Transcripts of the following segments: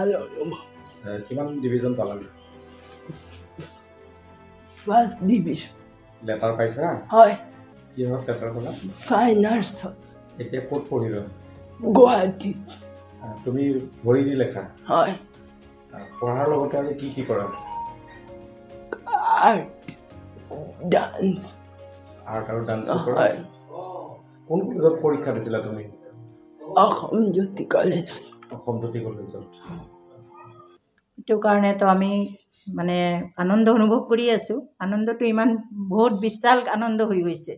ভাল অনুভৱ কিমান ডিভিজন পালা ফাৰ্ষ্ট ডিভিজন লেটাৰ পাইছা হয় কিহত লেটাৰ পালা ফাইন আৰ্টছত এতিয়া ক'ত পঢ়িবা গুৱাহাটী তুমি ভৰি দি লেখা হয় পঢ়াৰ লগতে আৰু কি কৰা আৰ্ট ডান্স আৰু ডান্স কৰা হয় কোন কলেজত পৰীক্ষা দিছিলা তুমি অসম জ্যোতি কলেজত এইটো কাৰণেতো আমি মানে আনন্দ অনুভৱ কৰি আছোঁ আনন্দটো ইমান বহুত বিশাল আনন্দ হৈ গৈছে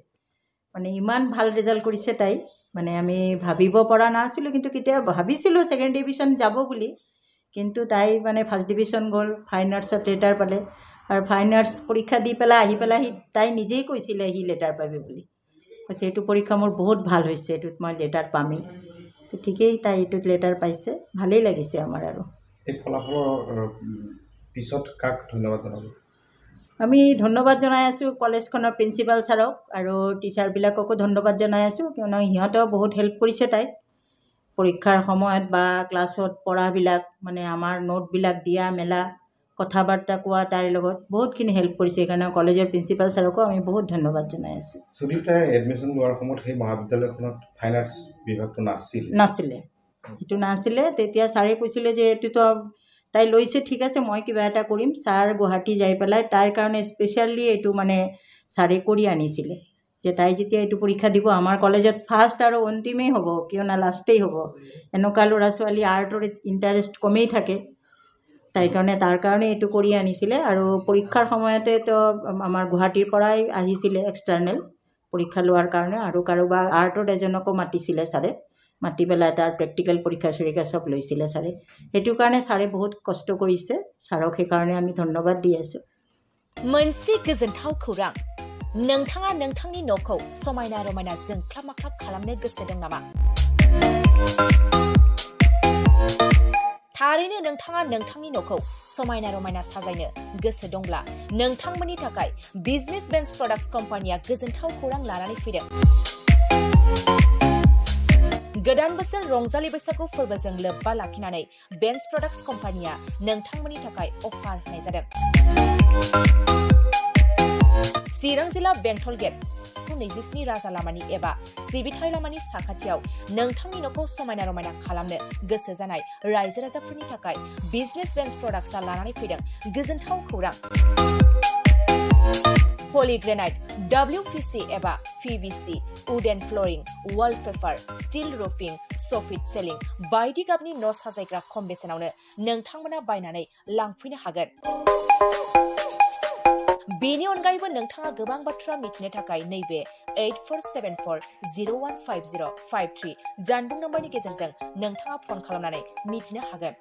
মানে ইমান ভাল ৰিজাল্ট কৰিছে তাই মানে আমি ভাবিব পৰা নাছিলোঁ কিন্তু কেতিয়াবা ভাবিছিলোঁ ছেকেণ্ড ডিভিজন যাব বুলি কিন্তু তাই মানে ফাৰ্ষ্ট ডিভিজন গ'ল ফাইন আৰ্টছত লেটাৰ পালে আৰু ফাইন আৰ্টছ পৰীক্ষা দি পেলাই আহি পেলাই তাই নিজেই কৈছিলে সি লেটাৰ পাবি বুলি কৈছে এইটো পৰীক্ষা মোৰ বহুত ভাল হৈছে এইটোত মই লেটাৰ পামেই তো ঠিকেই তাই এইটোত লেটাৰ পাইছে ভালেই লাগিছে আমাৰ আৰু এই ফলাফলৰ পিছত কাক ধন্যবাদ জনাব আমি ধন্যবাদ জনাই আছোঁ কলেজখনৰ প্ৰিন্সিপাল ছাৰক আৰু টিচাৰবিলাককো ধন্যবাদ জনাই আছোঁ কিয়নো সিহঁতেও বহুত হেল্প কৰিছে তাইক পৰীক্ষাৰ সময়ত বা ক্লাছত পঢ়াবিলাক মানে আমাৰ নোটবিলাক দিয়া মেলা কথা বাৰ্তা কোৱা তাইৰ লগত বহুতখিনি হেল্প কৰিছে সেইকাৰণে কলেজৰ প্ৰিন্সিপাল ছাৰকো আমি বহুত ধন্যবাদ জনাই আছোঁ সুদীপ্তাই এডমিশ্যন লোৱাৰ সময়ত সেই মহাবিদ্যালয়খনত ফাইন আৰ্টছ বিভাগটো নাছিলে তেতিয়া ছাৰে কৈছিলে যে এইটোতো তাই লৈছে ঠিক আছে মই কিবা এটা কৰিম ছাৰ গুৱাহাটী যাই পেলাই তাৰ কাৰণে স্পেচিয়েলি এইটো মানে ছাৰে কৰি আনিছিলে যে তাই যেতিয়া এইটো পৰীক্ষা দিব আমাৰ কলেজত ফাৰ্ষ্ট আৰু অন্তিমেই হ'ব কিয়নো লাষ্টেই হ'ব এনেকুৱা ল'ৰা ছোৱালী আৰ্টৰ ইণ্টাৰেষ্ট কমেই থাকে তাই কাৰণে তাৰ কাৰণে এইটো কৰি আনিছিলে আৰু পৰীক্ষাৰ সময়তেতো আমাৰ গুৱাহাটীৰ পৰাই আহিছিলে এক্সটাৰ্নেল পৰীক্ষা লোৱাৰ কাৰণে আৰু কাৰোবাৰ আৰ্টত এজনকো মাতিছিলে ছাৰে মাতি পেলাই তাৰ প্ৰেক্টিকেল পৰীক্ষা চৰীক্ষা চব লৈছিলে ছাৰে সেইটো কাৰণে ছাৰে বহুত কষ্ট কৰিছে ছাৰক সেইকাৰণে আমি ধন্যবাদ দি আছোঁ मोनसे गोजोनथाव खौरां नोंथाङा नोंथांनि न'खौ समायना रमायना जोंख्लाब माख्लाब खालामनो गोसो दं नामा थारैनो नोंथाङा नोंथांनि न'खौ समायना रमायना साजायनो गोसो दंब्ला नोंथांमोननि थाखाय बिजनेस बेन्स प्रडाक्ट्स कम्पानिया गोजोनथाव खौरां लानानै फैदों गोदान बोसोर रंजालि बैसागु फोरबोजों लोब्बा लाखिनानै बेन्स प्रडाक्ट्स कम्पानिया नोंथांमोननि थाखाय अफार होनाय जादों चिरां जिल्ला बेंटल गेट 27 राजा लामानि एबा सिबिथाय लामानि साखाथियाव नोंथांनि न'खौ समायना रमायना खालामनो गोसो जानाय रायजो राजाफोरनि थाखाय बिजनेस बेन्स प्रडाक्ट्सआ लानानै फैदों गोजोनथाव खौरां पलिग्रेनाइट WPC एबा PVC wooden flooring wallpaper steel roofing soffit ceiling बायदि गाबनि न' साजायग्रा खम बेसेनावनो नोंथांमोना बायनानै लांफैनो हागोन बेनि अनगायैबो नोंथाङा गोबां बाथ्रा मिथिनो थाखाय नैबे 8474015053 जानबुं नम्बरनि गेजेरजों नोंथाङा फन खालामनानै मिथिनो हागोन